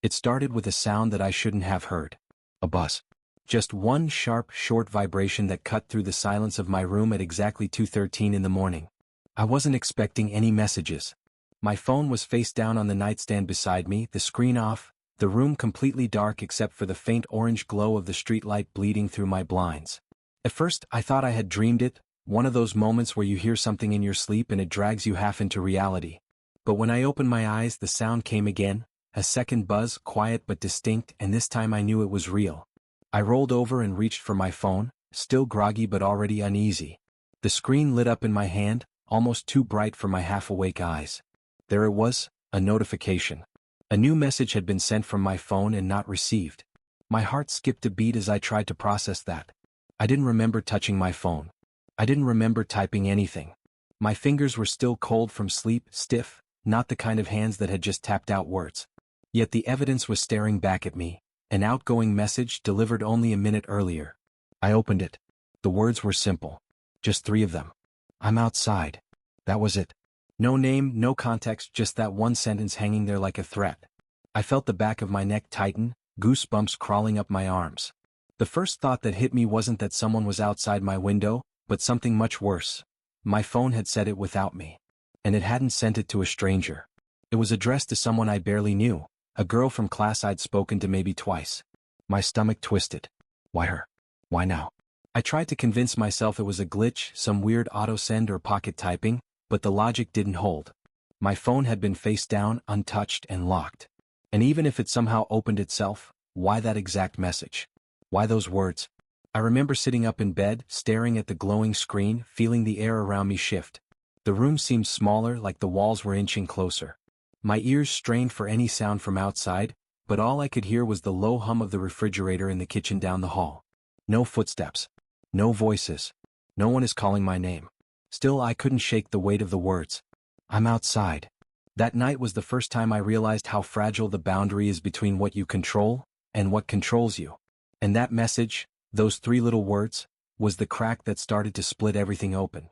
It started with a sound that I shouldn't have heard. A buzz. Just one sharp, short vibration that cut through the silence of my room at exactly 2:13 in the morning. I wasn't expecting any messages. My phone was face down on the nightstand beside me, the screen off, the room completely dark except for the faint orange glow of the streetlight bleeding through my blinds. At first, I thought I had dreamed it, one of those moments where you hear something in your sleep and it drags you half into reality. But when I opened my eyes, the sound came again, a second buzz, quiet but distinct, and this time I knew it was real. I rolled over and reached for my phone, still groggy but already uneasy. The screen lit up in my hand, almost too bright for my half-awake eyes. There it was, a notification. A new message had been sent from my phone and not received. My heart skipped a beat as I tried to process that. I didn't remember touching my phone. I didn't remember typing anything. My fingers were still cold from sleep, stiff, not the kind of hands that had just tapped out words. Yet the evidence was staring back at me, an outgoing message delivered only a minute earlier. I opened it. The words were simple. Just 3 of them. I'm outside. That was it. No name, no context, just that one sentence hanging there like a threat. I felt the back of my neck tighten, goosebumps crawling up my arms. The first thought that hit me wasn't that someone was outside my window, but something much worse. My phone had said it without me. And it hadn't sent it to a stranger. It was addressed to someone I barely knew, a girl from class I'd spoken to maybe twice. My stomach twisted. Why her? Why now? I tried to convince myself it was a glitch, some weird autosend or pocket typing, but the logic didn't hold. My phone had been face down, untouched, and locked. And even if it somehow opened itself, why that exact message? Why those words? I remember sitting up in bed, staring at the glowing screen, feeling the air around me shift. The room seemed smaller, like the walls were inching closer. My ears strained for any sound from outside, but all I could hear was the low hum of the refrigerator in the kitchen down the hall. No footsteps. No voices. No one is calling my name. Still, I couldn't shake the weight of the words. I'm outside. That night was the first time I realized how fragile the boundary is between what you control and what controls you. And that message, those 3 little words, was the crack that started to split everything open.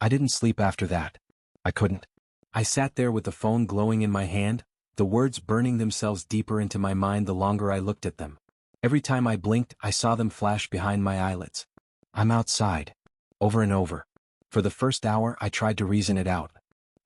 I didn't sleep after that. I couldn't. I sat there with the phone glowing in my hand, the words burning themselves deeper into my mind the longer I looked at them. Every time I blinked, I saw them flash behind my eyelids. I'm outside. Over and over. For the first hour, I tried to reason it out.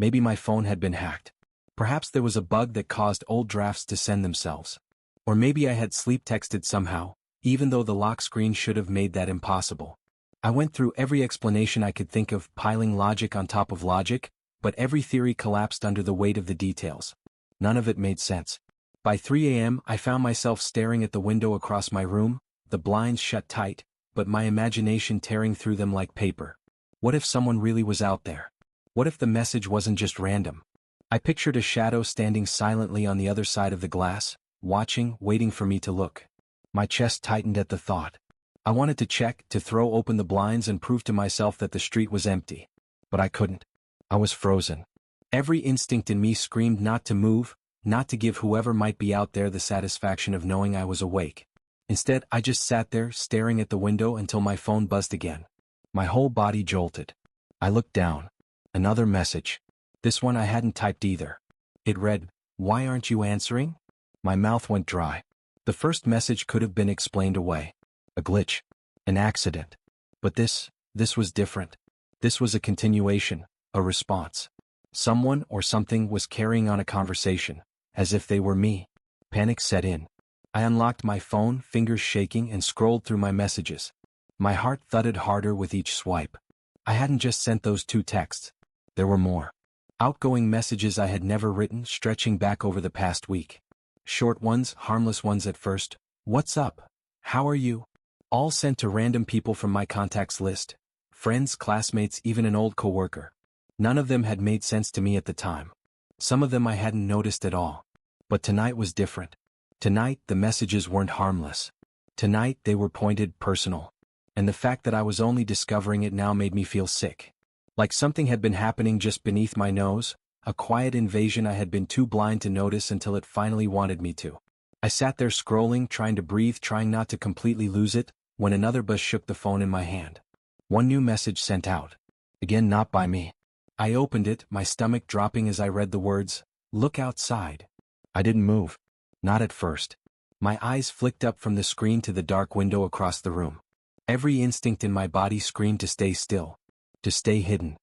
Maybe my phone had been hacked. Perhaps there was a bug that caused old drafts to send themselves. Or maybe I had sleep texted somehow, even though the lock screen should have made that impossible. I went through every explanation I could think of, piling logic on top of logic, but every theory collapsed under the weight of the details. None of it made sense. By 3 a.m., I found myself staring at the window across my room, the blinds shut tight, but my imagination tearing through them like paper. What if someone really was out there? What if the message wasn't just random? I pictured a shadow standing silently on the other side of the glass, watching, waiting for me to look. My chest tightened at the thought. I wanted to check, to throw open the blinds and prove to myself that the street was empty. But I couldn't. I was frozen. Every instinct in me screamed not to move, not to give whoever might be out there the satisfaction of knowing I was awake. Instead, I just sat there, staring at the window until my phone buzzed again. My whole body jolted. I looked down. Another message. This one I hadn't typed either. It read, "Why aren't you answering?" My mouth went dry. The first message could have been explained away. A glitch. An accident. But this was different. This was a continuation, a response. Someone or something was carrying on a conversation, as if they were me. Panic set in. I unlocked my phone, fingers shaking, and scrolled through my messages. My heart thudded harder with each swipe. I hadn't just sent those 2 texts. There were more. Outgoing messages I had never written, stretching back over the past week. Short ones, harmless ones at first. What's up? How are you? All sent to random people from my contacts list. Friends, classmates, even an old coworker. None of them had made sense to me at the time. Some of them I hadn't noticed at all. But tonight was different. Tonight, the messages weren't harmless. Tonight, they were pointed, personal. And the fact that I was only discovering it now made me feel sick. Like something had been happening just beneath my nose, a quiet invasion I had been too blind to notice until it finally wanted me to. I sat there scrolling, trying to breathe, trying not to completely lose it, when another buzz shook the phone in my hand. One new message sent out. Again, not by me. I opened it, my stomach dropping as I read the words, "Look outside." I didn't move. Not at first. My eyes flicked up from the screen to the dark window across the room. Every instinct in my body screamed to stay still. To stay hidden.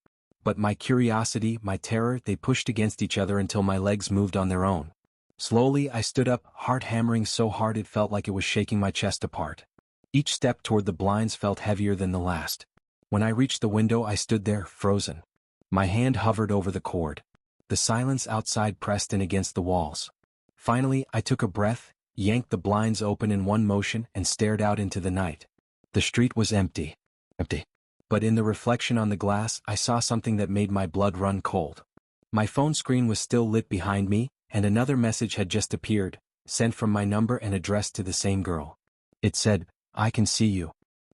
But my curiosity, my terror, they pushed against each other until my legs moved on their own. Slowly, I stood up, heart hammering so hard it felt like it was shaking my chest apart. Each step toward the blinds felt heavier than the last. When I reached the window, I stood there, frozen. My hand hovered over the cord. The silence outside pressed in against the walls. Finally, I took a breath, yanked the blinds open in one motion, and stared out into the night. The street was empty. Empty. But in the reflection on the glass, I saw something that made my blood run cold. My phone screen was still lit behind me, and another message had just appeared, sent from my number and addressed to the same girl. It said, "I can see you."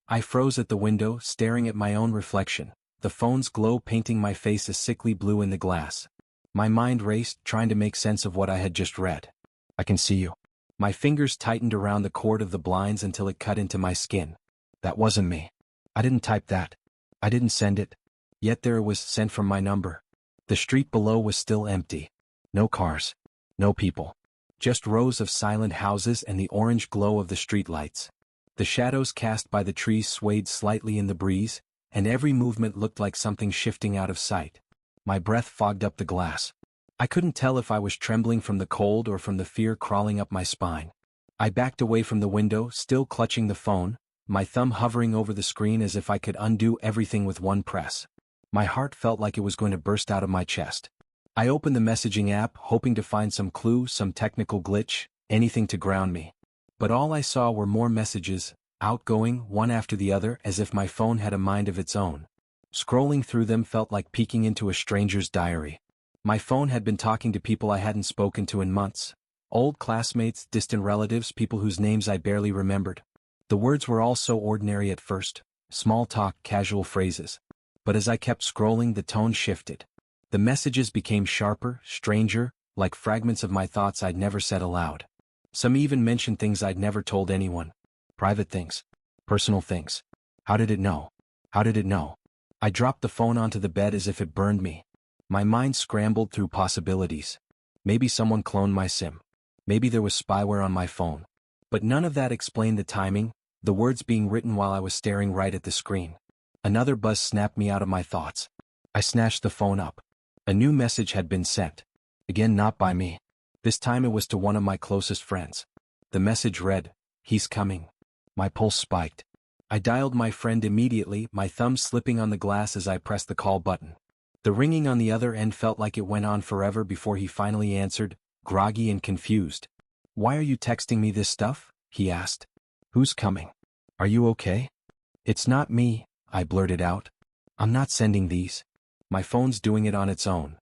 I froze at the window, staring at my own reflection, the phone's glow painting my face a sickly blue in the glass. My mind raced, trying to make sense of what I had just read. "I can see you." My fingers tightened around the cord of the blinds until it cut into my skin. That wasn't me. I didn't type that. I didn't send it. Yet there it was, sent from my number. The street below was still empty. No cars. No people. Just rows of silent houses and the orange glow of the streetlights. The shadows cast by the trees swayed slightly in the breeze, and every movement looked like something shifting out of sight. My breath fogged up the glass. I couldn't tell if I was trembling from the cold or from the fear crawling up my spine. I backed away from the window, still clutching the phone, my thumb hovering over the screen as if I could undo everything with one press. My heart felt like it was going to burst out of my chest. I opened the messaging app, hoping to find some clue, some technical glitch, anything to ground me. But all I saw were more messages, outgoing, one after the other, as if my phone had a mind of its own. Scrolling through them felt like peeking into a stranger's diary. My phone had been talking to people I hadn't spoken to in months. Old classmates, distant relatives, people whose names I barely remembered. The words were all so ordinary at first, small talk, casual phrases. But as I kept scrolling, the tone shifted. The messages became sharper, stranger, like fragments of my thoughts I'd never said aloud. Some even mentioned things I'd never told anyone. Private things. Personal things. How did it know? How did it know? I dropped the phone onto the bed as if it burned me. My mind scrambled through possibilities. Maybe someone cloned my SIM. Maybe there was spyware on my phone. But none of that explained the timing, the words being written while I was staring right at the screen. Another buzz snapped me out of my thoughts. I snatched the phone up. A new message had been sent. Again, not by me. This time it was to one of my closest friends. The message read, "He's coming." My pulse spiked. I dialed my friend immediately, my thumb slipping on the glass as I pressed the call button. The ringing on the other end felt like it went on forever before he finally answered, groggy and confused. "Why are you texting me this stuff?" he asked. "Who's coming? Are you okay?" "It's not me," I blurted out. "I'm not sending these. My phone's doing it on its own."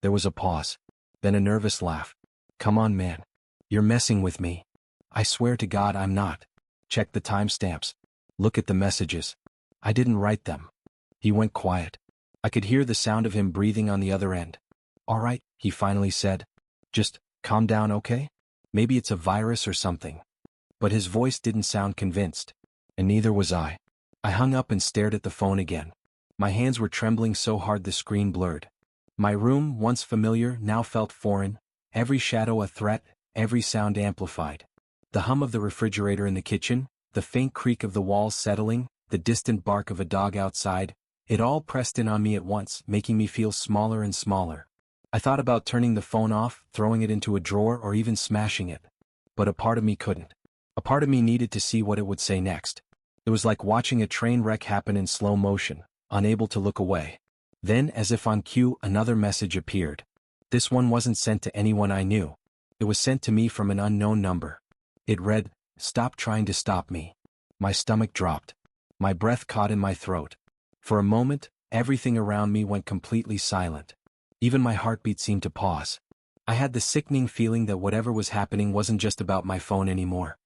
There was a pause. Then a nervous laugh. "Come on, man. You're messing with me." "I swear to God I'm not." "Check the timestamps. Look at the messages. I didn't write them." He went quiet. I could hear the sound of him breathing on the other end. "All right," he finally said. "Just calm down, okay? Maybe it's a virus or something." But his voice didn't sound convinced. And neither was I. I hung up and stared at the phone again. My hands were trembling so hard the screen blurred. My room, once familiar, now felt foreign, every shadow a threat, every sound amplified. The hum of the refrigerator in the kitchen, the faint creak of the walls settling, the distant bark of a dog outside, it all pressed in on me at once, making me feel smaller and smaller. I thought about turning the phone off, throwing it into a drawer, or even smashing it. But a part of me couldn't. A part of me needed to see what it would say next. It was like watching a train wreck happen in slow motion, unable to look away. Then, as if on cue, another message appeared. This one wasn't sent to anyone I knew. It was sent to me from an unknown number. It read, "Stop trying to stop me." My stomach dropped. My breath caught in my throat. For a moment, everything around me went completely silent. Even my heartbeat seemed to pause. I had the sickening feeling that whatever was happening wasn't just about my phone anymore.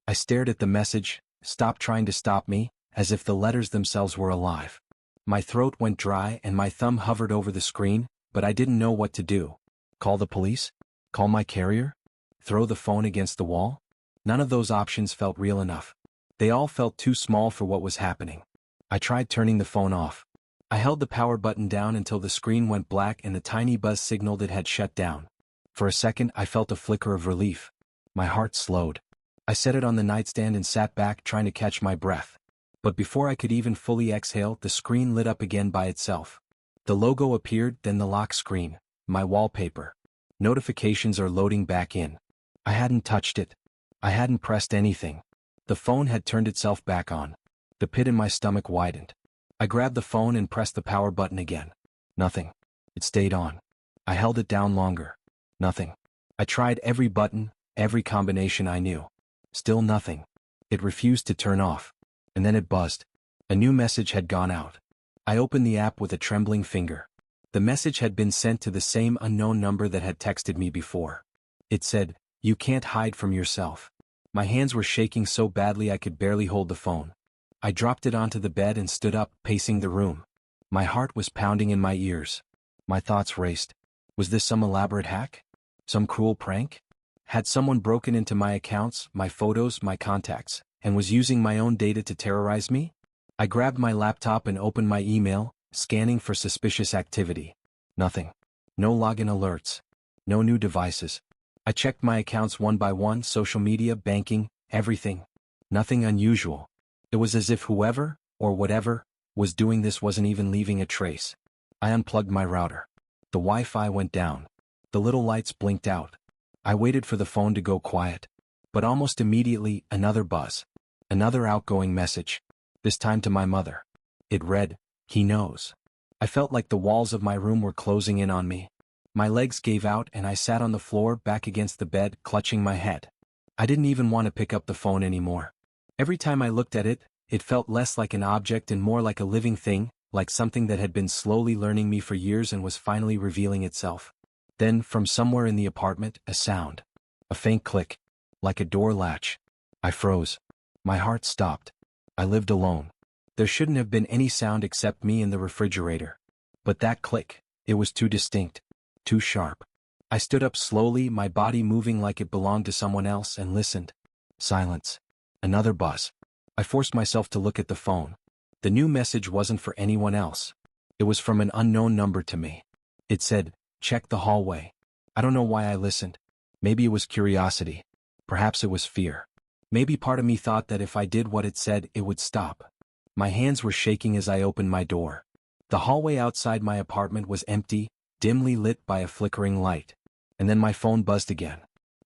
I stared at the message, "Stop trying to stop me," as if the letters themselves were alive. My throat went dry and my thumb hovered over the screen, but I didn't know what to do. Call the police? Call my carrier? Throw the phone against the wall? None of those options felt real enough. They all felt too small for what was happening. I tried turning the phone off. I held the power button down until the screen went black and the tiny buzz signaled it had shut down. For a second I felt a flicker of relief. My heart slowed. I set it on the nightstand and sat back trying to catch my breath. But before I could even fully exhale, the screen lit up again by itself. The logo appeared, then the lock screen, my wallpaper. Notifications are loading back in. I hadn't touched it. I hadn't pressed anything. The phone had turned itself back on. The pit in my stomach widened. I grabbed the phone and pressed the power button again. Nothing. It stayed on. I held it down longer. Nothing. I tried every button, every combination I knew. Still nothing. It refused to turn off. And then it buzzed. A new message had gone out. I opened the app with a trembling finger. The message had been sent to the same unknown number that had texted me before. It said, "You can't hide from yourself." My hands were shaking so badly I could barely hold the phone. I dropped it onto the bed and stood up, pacing the room. My heart was pounding in my ears. My thoughts raced. Was this some elaborate hack? Some cruel prank? Had someone broken into my accounts, my photos, my contacts, and was using my own data to terrorize me? I grabbed my laptop and opened my email, scanning for suspicious activity. Nothing. No login alerts. No new devices. I checked my accounts one by one, social media, banking, everything. Nothing unusual. It was as if whoever, or whatever, was doing this wasn't even leaving a trace. I unplugged my router. The Wi-Fi went down. The little lights blinked out. I waited for the phone to go quiet. But almost immediately, another buzz. Another outgoing message. This time to my mother. It read, "He knows." I felt like the walls of my room were closing in on me. My legs gave out and I sat on the floor back against the bed, clutching my head. I didn't even want to pick up the phone anymore. Every time I looked at it, it felt less like an object and more like a living thing, like something that had been slowly learning me for years and was finally revealing itself. Then, from somewhere in the apartment, a sound. A faint click. Like a door latch. I froze. My heart stopped. I lived alone. There shouldn't have been any sound except me and the refrigerator. But that click, it was too distinct. Too sharp. I stood up slowly, my body moving like it belonged to someone else, and listened. Silence. Another buzz. I forced myself to look at the phone. The new message wasn't for anyone else. It was from an unknown number to me. It said, "Check the hallway." I don't know why I listened. Maybe it was curiosity. Perhaps it was fear. Maybe part of me thought that if I did what it said, it would stop. My hands were shaking as I opened my door. The hallway outside my apartment was empty, dimly lit by a flickering light. And then my phone buzzed again.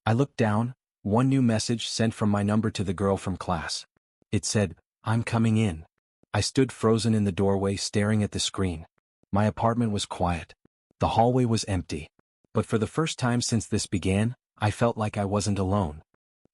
I looked down, one new message sent from my number to the girl from class. It said, "I'm coming in." I stood frozen in the doorway staring at the screen. My apartment was quiet. The hallway was empty. But for the first time since this began, I felt like I wasn't alone.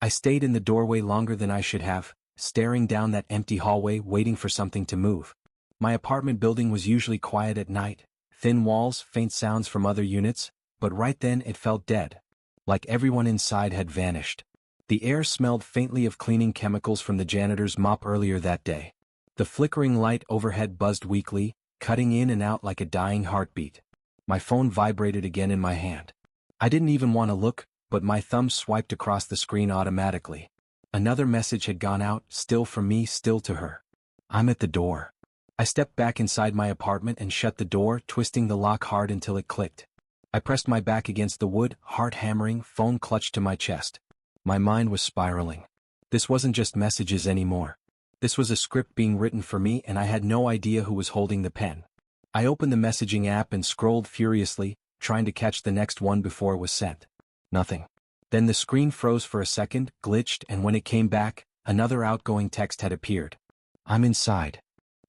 I stayed in the doorway longer than I should have, staring down that empty hallway waiting for something to move. My apartment building was usually quiet at night. Thin walls, faint sounds from other units, but right then it felt dead. Like everyone inside had vanished. The air smelled faintly of cleaning chemicals from the janitor's mop earlier that day. The flickering light overhead buzzed weakly, cutting in and out like a dying heartbeat. My phone vibrated again in my hand. I didn't even want to look, but my thumb swiped across the screen automatically. Another message had gone out, still from me, still to her. "I'm at the door." I stepped back inside my apartment and shut the door, twisting the lock hard until it clicked. I pressed my back against the wood, heart hammering, phone clutched to my chest. My mind was spiraling. This wasn't just messages anymore. This was a script being written for me and I had no idea who was holding the pen. I opened the messaging app and scrolled furiously, trying to catch the next one before it was sent. Nothing. Then the screen froze for a second, glitched, and when it came back, another outgoing text had appeared. "I'm inside."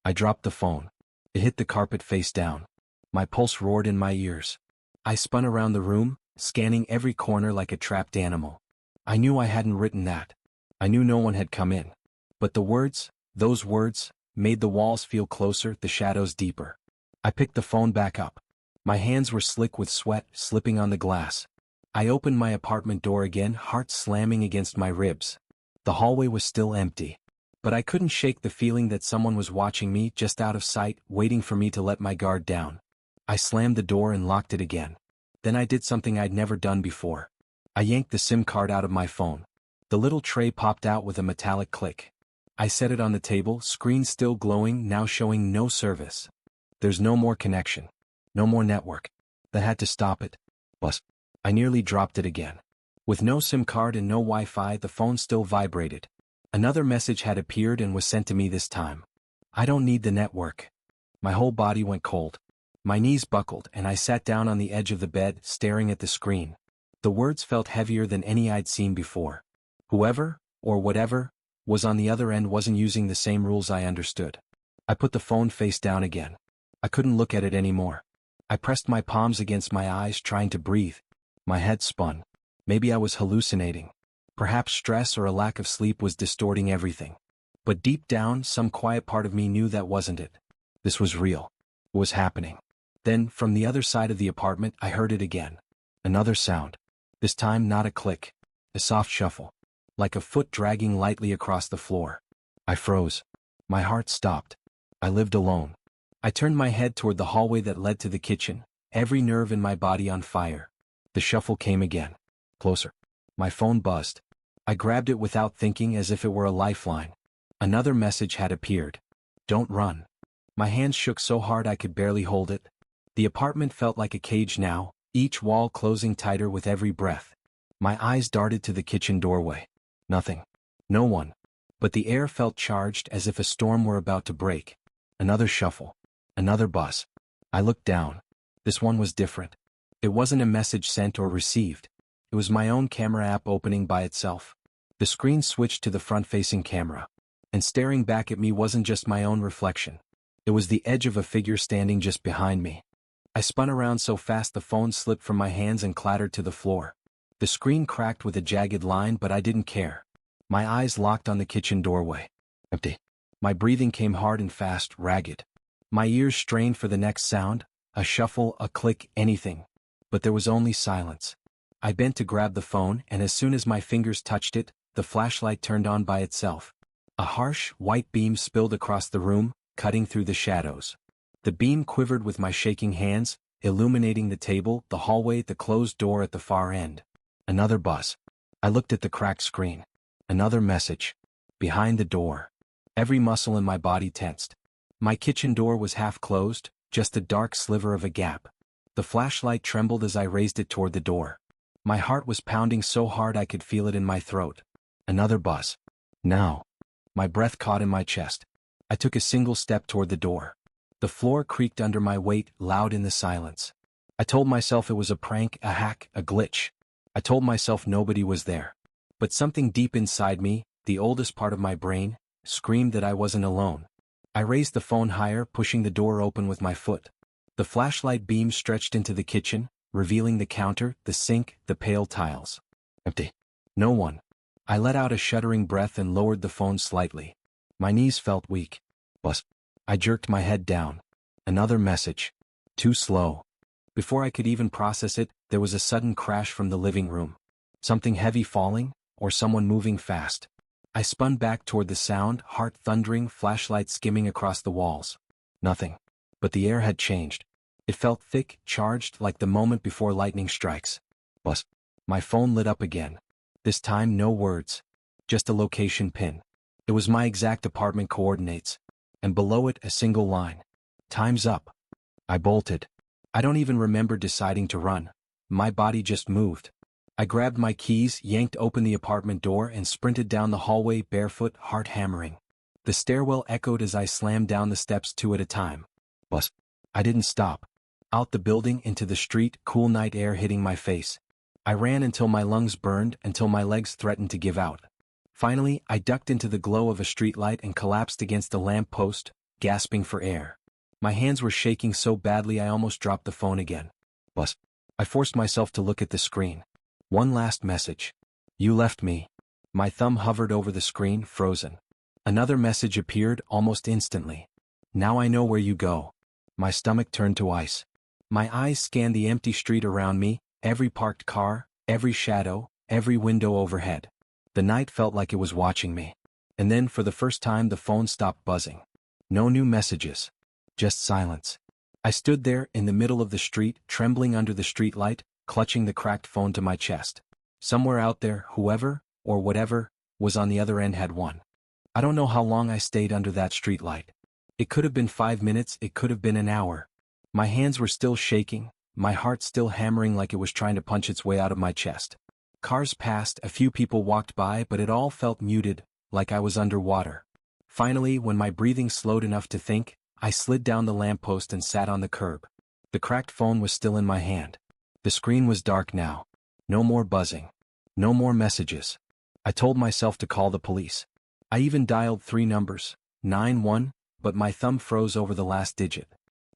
I dropped the phone. It hit the carpet face down. My pulse roared in my ears. I spun around the room, scanning every corner like a trapped animal. I knew I hadn't written that. I knew no one had come in. But the words, those words, made the walls feel closer, the shadows deeper. I picked the phone back up. My hands were slick with sweat, slipping on the glass. I opened my apartment door again, heart slamming against my ribs. The hallway was still empty. But I couldn't shake the feeling that someone was watching me, just out of sight, waiting for me to let my guard down. I slammed the door and locked it again. Then I did something I'd never done before. I yanked the SIM card out of my phone. The little tray popped out with a metallic click. I set it on the table, screen still glowing, now showing no service. There's no more connection. No more network. That had to stop it. Bus. I nearly dropped it again. With no SIM card and no Wi-Fi, the phone still vibrated. Another message had appeared and was sent to me this time. I don't need the network. My whole body went cold. My knees buckled and I sat down on the edge of the bed, staring at the screen. The words felt heavier than any I'd seen before. Whoever, or whatever, was on the other end wasn't using the same rules I understood. I put the phone face down again. I couldn't look at it anymore. I pressed my palms against my eyes, trying to breathe. My head spun. Maybe I was hallucinating. Perhaps stress or a lack of sleep was distorting everything. But deep down, some quiet part of me knew that wasn't it. This was real. It was happening. Then, from the other side of the apartment, I heard it again. Another sound. This time not a click. A soft shuffle. Like a foot dragging lightly across the floor. I froze. My heart stopped. I lived alone. I turned my head toward the hallway that led to the kitchen, every nerve in my body on fire. The shuffle came again. Closer. My phone buzzed. I grabbed it without thinking, as if it were a lifeline. Another message had appeared. Don't run. My hands shook so hard I could barely hold it. The apartment felt like a cage now, each wall closing tighter with every breath. My eyes darted to the kitchen doorway. Nothing. No one. But the air felt charged, as if a storm were about to break. Another shuffle. Another buzz. I looked down. This one was different. It wasn't a message sent or received. It was my own camera app opening by itself. The screen switched to the front-facing camera. And staring back at me wasn't just my own reflection. It was the edge of a figure standing just behind me. I spun around so fast the phone slipped from my hands and clattered to the floor. The screen cracked with a jagged line, but I didn't care. My eyes locked on the kitchen doorway. Empty. My breathing came hard and fast, ragged. My ears strained for the next sound, a shuffle, a click, anything. But there was only silence. I bent to grab the phone, and as soon as my fingers touched it, the flashlight turned on by itself. A harsh, white beam spilled across the room, cutting through the shadows. The beam quivered with my shaking hands, illuminating the table, the hallway, the closed door at the far end. Another buzz. I looked at the cracked screen. Another message. Behind the door. Every muscle in my body tensed. My kitchen door was half closed, just a dark sliver of a gap. The flashlight trembled as I raised it toward the door. My heart was pounding so hard I could feel it in my throat. Another buzz. Now. My breath caught in my chest. I took a single step toward the door. The floor creaked under my weight, loud in the silence. I told myself it was a prank, a hack, a glitch. I told myself nobody was there. But something deep inside me, the oldest part of my brain, screamed that I wasn't alone. I raised the phone higher, pushing the door open with my foot. The flashlight beam stretched into the kitchen, revealing the counter, the sink, the pale tiles. Empty. No one. I let out a shuddering breath and lowered the phone slightly. My knees felt weak. Buzz. I jerked my head down. Another message. Too slow. Before I could even process it, there was a sudden crash from the living room. Something heavy falling, or someone moving fast. I spun back toward the sound, heart thundering, flashlight skimming across the walls. Nothing. But the air had changed. It felt thick, charged, like the moment before lightning strikes. Buzz. My phone lit up again. This time no words. Just a location pin. It was my exact apartment coordinates. And below it a single line. Time's up. I bolted. I don't even remember deciding to run. My body just moved. I grabbed my keys, yanked open the apartment door, and sprinted down the hallway barefoot, heart hammering. The stairwell echoed as I slammed down the steps two at a time. Buzz. I didn't stop. Out the building, into the street, cool night air hitting my face. I ran until my lungs burned, until my legs threatened to give out. Finally, I ducked into the glow of a streetlight and collapsed against a lamp post, gasping for air. My hands were shaking so badly I almost dropped the phone again. Buzz. I forced myself to look at the screen. One last message. You left me. My thumb hovered over the screen, frozen. Another message appeared almost instantly. Now I know where you go. My stomach turned to ice. My eyes scanned the empty street around me, every parked car, every shadow, every window overhead. The night felt like it was watching me. And then, for the first time, the phone stopped buzzing. No new messages. Just silence. I stood there, in the middle of the street, trembling under the streetlight, clutching the cracked phone to my chest. Somewhere out there, whoever, or whatever, was on the other end had won. I don't know how long I stayed under that streetlight. It could have been 5 minutes, it could have been an hour. My hands were still shaking, my heart still hammering like it was trying to punch its way out of my chest. Cars passed, a few people walked by, but it all felt muted, like I was underwater. Finally, when my breathing slowed enough to think, I slid down the lamppost and sat on the curb. The cracked phone was still in my hand. The screen was dark now. No more buzzing. No more messages. I told myself to call the police. I even dialed 3 numbers, 911, but my thumb froze over the last digit.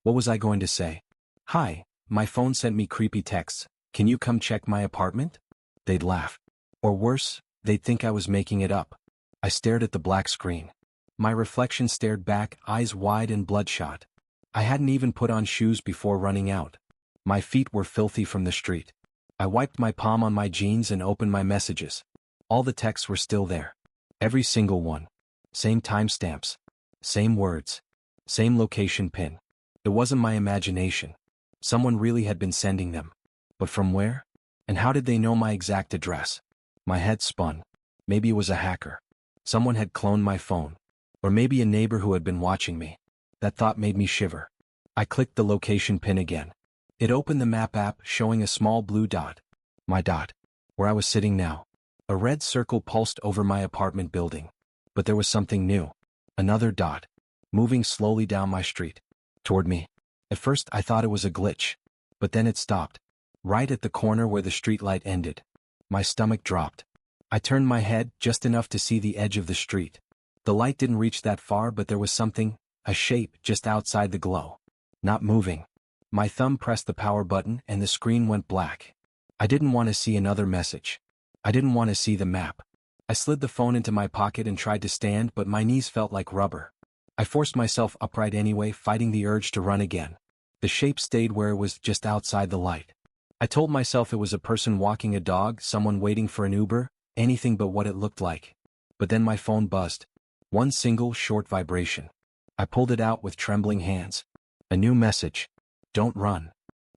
What was I going to say? Hi, my phone sent me creepy texts. Can you come check my apartment? They'd laugh. Or worse, they'd think I was making it up. I stared at the black screen. My reflection stared back, eyes wide and bloodshot. I hadn't even put on shoes before running out. My feet were filthy from the street. I wiped my palm on my jeans and opened my messages. All the texts were still there. Every single one. Same timestamps. Same words. Same location pin. It wasn't my imagination. Someone really had been sending them. But from where? And how did they know my exact address? My head spun. Maybe it was a hacker. Someone had cloned my phone. Or maybe a neighbor who had been watching me. That thought made me shiver. I clicked the location pin again. It opened the map app, showing a small blue dot. My dot. Where I was sitting now. A red circle pulsed over my apartment building. But there was something new. Another dot. Moving slowly down my street. Toward me. At first I thought it was a glitch. But then it stopped. Right at the corner where the streetlight ended. My stomach dropped. I turned my head just enough to see the edge of the street. The light didn't reach that far, but there was something, a shape, just outside the glow. Not moving. My thumb pressed the power button and the screen went black. I didn't want to see another message. I didn't want to see the map. I slid the phone into my pocket and tried to stand, but my knees felt like rubber. I forced myself upright anyway, fighting the urge to run again. The shape stayed where it was, just outside the light. I told myself it was a person walking a dog, someone waiting for an Uber, anything but what it looked like. But then my phone buzzed. One single, short vibration. I pulled it out with trembling hands. A new message. Don't run.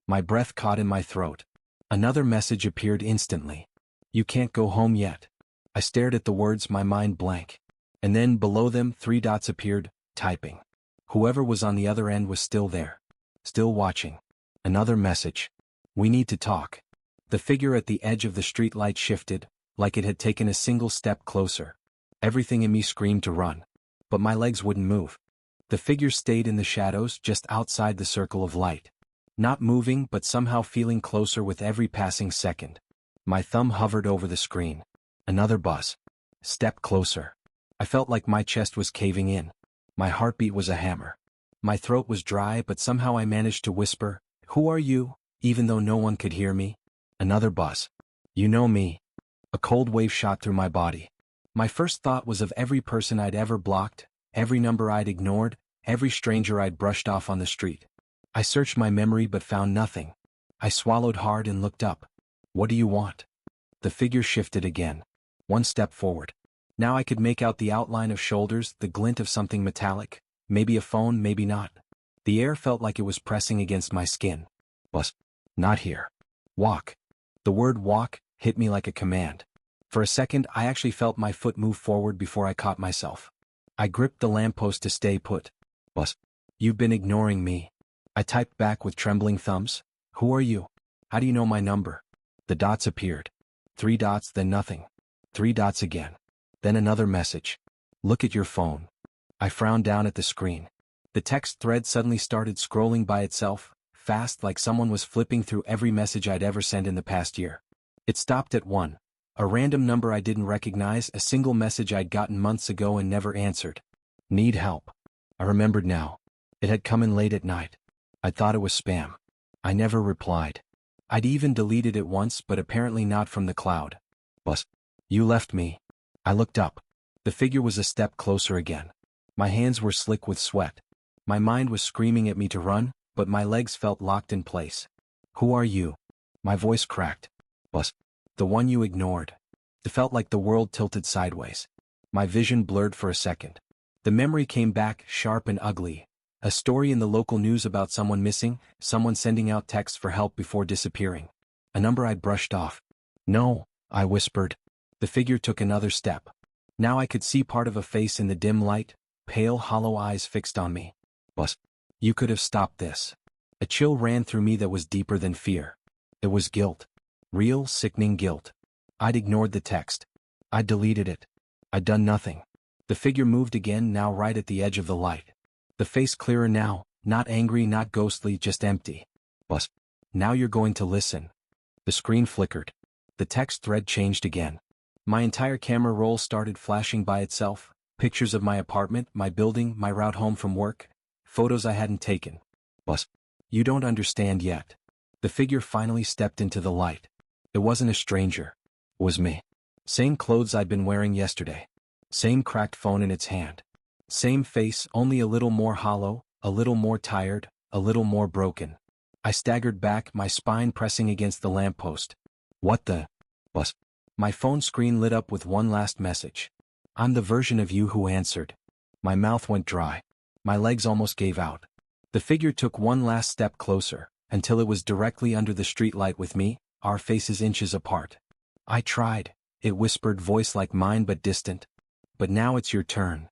My breath caught in my throat. Another message appeared instantly. You can't go home yet. I stared at the words, my mind blank. And then below them 3 dots appeared, typing. Whoever was on the other end was still there. Still watching. Another message. We need to talk. The figure at the edge of the streetlight shifted, like it had taken a single step closer. Everything in me screamed to run. But my legs wouldn't move. The figure stayed in the shadows just outside the circle of light. Not moving, but somehow feeling closer with every passing second. My thumb hovered over the screen. Another buzz. Step closer. I felt like my chest was caving in. My heartbeat was a hammer. My throat was dry, but somehow I managed to whisper, "Who are you?" even though no one could hear me. Another buzz. You know me. A cold wave shot through my body. My first thought was of every person I'd ever blocked, every number I'd ignored, every stranger I'd brushed off on the street. I searched my memory but found nothing. I swallowed hard and looked up. What do you want? The figure shifted again. 1 step forward. Now I could make out the outline of shoulders, the glint of something metallic, maybe a phone, maybe not. The air felt like it was pressing against my skin. Bus. Not here. Walk. The word walk hit me like a command. For a second I actually felt my foot move forward before I caught myself. I gripped the lamppost to stay put. Bus. You've been ignoring me. I typed back with trembling thumbs. Who are you? How do you know my number? The dots appeared. 3 dots, then nothing. 3 dots again. Then another message. Look at your phone. I frowned down at the screen. The text thread suddenly started scrolling by itself, fast, like someone was flipping through every message I'd ever sent in the past year. It stopped at 1. A random number I didn't recognize, a single message I'd gotten months ago and never answered. Need help. I remembered now. It had come in late at night. I thought it was spam. I never replied. I'd even deleted it once, but apparently not from the cloud. Bus. You left me. I looked up. The figure was a step closer again. My hands were slick with sweat. My mind was screaming at me to run, but my legs felt locked in place. Who are you? My voice cracked. Bus. The one you ignored. It felt like the world tilted sideways. My vision blurred for a second. The memory came back, sharp and ugly. A story in the local news about someone missing, someone sending out texts for help before disappearing. A number I'd brushed off. No, I whispered. The figure took another step. Now I could see part of a face in the dim light, pale, hollow eyes fixed on me. Bus. You could have stopped this. A chill ran through me that was deeper than fear. It was guilt. Real, sickening guilt. I'd ignored the text. I'd deleted it. I'd done nothing. The figure moved again, now right at the edge of the light. The face clearer now, not angry, not ghostly, just empty. Bus. Now you're going to listen. The screen flickered. The text thread changed again. My entire camera roll started flashing by itself. Pictures of my apartment, my building, my route home from work. Photos I hadn't taken. Bus. You don't understand yet. The figure finally stepped into the light. It wasn't a stranger. It was me. Same clothes I'd been wearing yesterday. Same cracked phone in its hand. Same face, only a little more hollow, a little more tired, a little more broken. I staggered back, my spine pressing against the lamppost. What the? Bus. My phone screen lit up with one last message. I'm the version of you who answered. My mouth went dry. My legs almost gave out. The figure took one last step closer, until it was directly under the streetlight with me, our faces inches apart. I tried, it whispered, voice like mine but distant. But now it's your turn.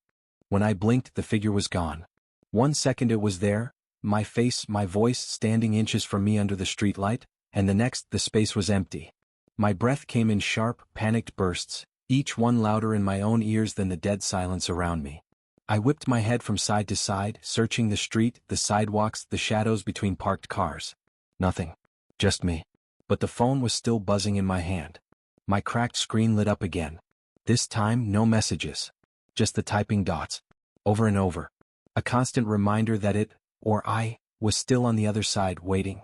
When I blinked, the figure was gone. 1 second it was there, my face, my voice standing inches from me under the streetlight, and the next the space was empty. My breath came in sharp, panicked bursts, each one louder in my own ears than the dead silence around me. I whipped my head from side to side, searching the street, the sidewalks, the shadows between parked cars. Nothing. Just me. But the phone was still buzzing in my hand. My cracked screen lit up again. This time, no messages. Just the typing dots. Over and over. A constant reminder that it, or I, was still on the other side, waiting.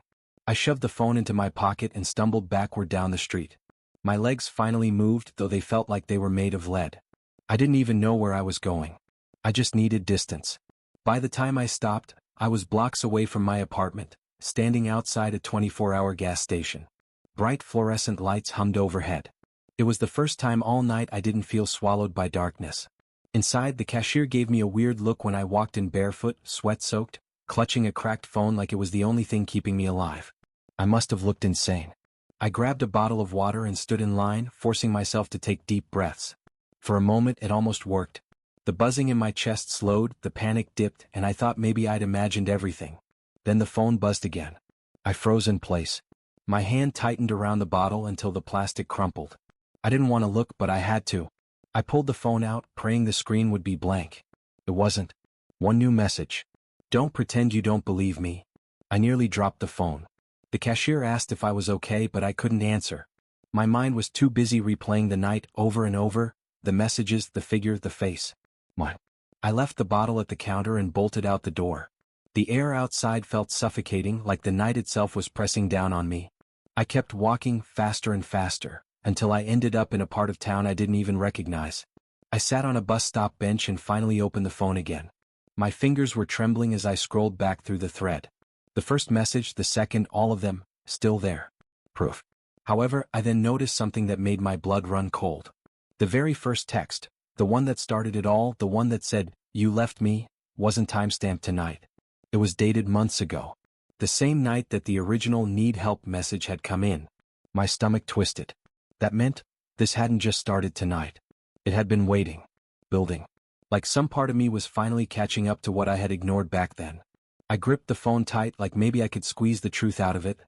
I shoved the phone into my pocket and stumbled backward down the street. My legs finally moved, though they felt like they were made of lead. I didn't even know where I was going. I just needed distance. By the time I stopped, I was blocks away from my apartment, standing outside a 24-hour gas station. Bright fluorescent lights hummed overhead. It was the first time all night I didn't feel swallowed by darkness. Inside, the cashier gave me a weird look when I walked in barefoot, sweat-soaked, clutching a cracked phone like it was the only thing keeping me alive. I must have looked insane. I grabbed a bottle of water and stood in line, forcing myself to take deep breaths. For a moment it almost worked. The buzzing in my chest slowed, the panic dipped, and I thought maybe I'd imagined everything. Then the phone buzzed again. I froze in place. My hand tightened around the bottle until the plastic crumpled. I didn't want to look, but I had to. I pulled the phone out, praying the screen would be blank. It wasn't. One new message. Don't pretend you don't believe me. I nearly dropped the phone. The cashier asked if I was okay, but I couldn't answer. My mind was too busy replaying the night over and over, the messages, the figure, the face. What? I left the bottle at the counter and bolted out the door. The air outside felt suffocating, like the night itself was pressing down on me. I kept walking, faster and faster, until I ended up in a part of town I didn't even recognize. I sat on a bus stop bench and finally opened the phone again. My fingers were trembling as I scrolled back through the thread. The first message, the second, all of them, still there. Proof. However, I then noticed something that made my blood run cold. The very first text, the one that started it all, the one that said, "You left me," wasn't timestamped tonight. It was dated months ago. The same night that the original "need help" message had come in. My stomach twisted. That meant, this hadn't just started tonight. It had been waiting. Building. Like some part of me was finally catching up to what I had ignored back then. I gripped the phone tight, like maybe I could squeeze the truth out of it.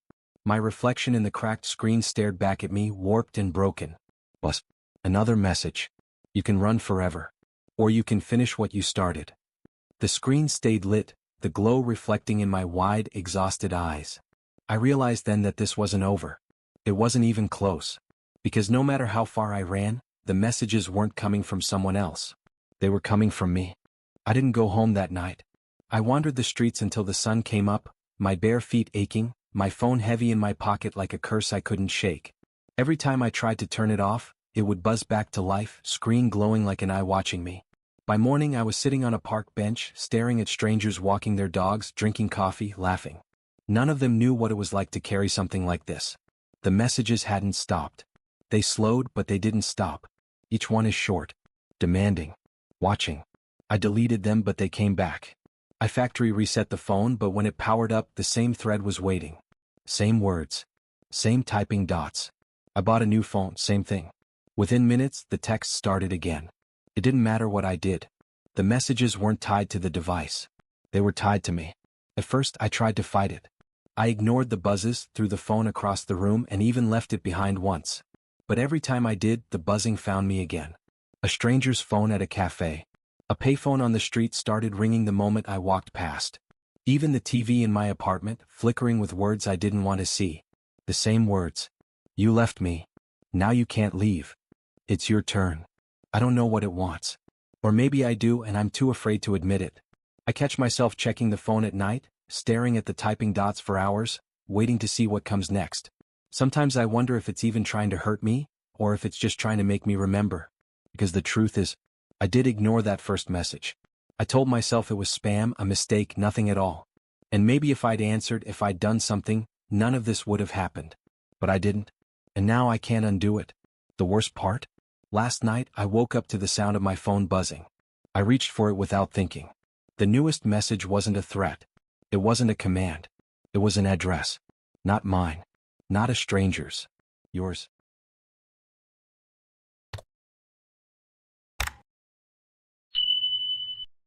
My reflection in the cracked screen stared back at me, warped and broken. Bus. Another message. You can run forever. Or you can finish what you started. The screen stayed lit, the glow reflecting in my wide, exhausted eyes. I realized then that this wasn't over. It wasn't even close. Because no matter how far I ran, the messages weren't coming from someone else. They were coming from me. I didn't go home that night. I wandered the streets until the sun came up, my bare feet aching, my phone heavy in my pocket like a curse I couldn't shake. Every time I tried to turn it off, it would buzz back to life, screen glowing like an eye watching me. By morning I was sitting on a park bench, staring at strangers walking their dogs, drinking coffee, laughing. None of them knew what it was like to carry something like this. The messages hadn't stopped. They slowed, but they didn't stop. Each one is short. Demanding. Watching. I deleted them, but they came back. I factory reset the phone, but when it powered up, the same thread was waiting. Same words. Same typing dots. I bought a new phone, same thing. Within minutes, the text started again. It didn't matter what I did. The messages weren't tied to the device. They were tied to me. At first, I tried to fight it. I ignored the buzzes, threw the phone across the room, and even left it behind once. But every time I did, the buzzing found me again. A stranger's phone at a cafe. A payphone on the street started ringing the moment I walked past. Even the TV in my apartment, flickering with words I didn't want to see. The same words. You left me. Now you can't leave. It's your turn. I don't know what it wants. Or maybe I do and I'm too afraid to admit it. I catch myself checking the phone at night, staring at the typing dots for hours, waiting to see what comes next. Sometimes I wonder if it's even trying to hurt me, or if it's just trying to make me remember. Because the truth is, I did ignore that first message. I told myself it was spam, a mistake, nothing at all. And maybe if I'd answered, if I'd done something, none of this would have happened. But I didn't. And now I can't undo it. The worst part? Last night, I woke up to the sound of my phone buzzing. I reached for it without thinking. The newest message wasn't a threat. It wasn't a command. It was an address. Not mine. Not a stranger's. Yours.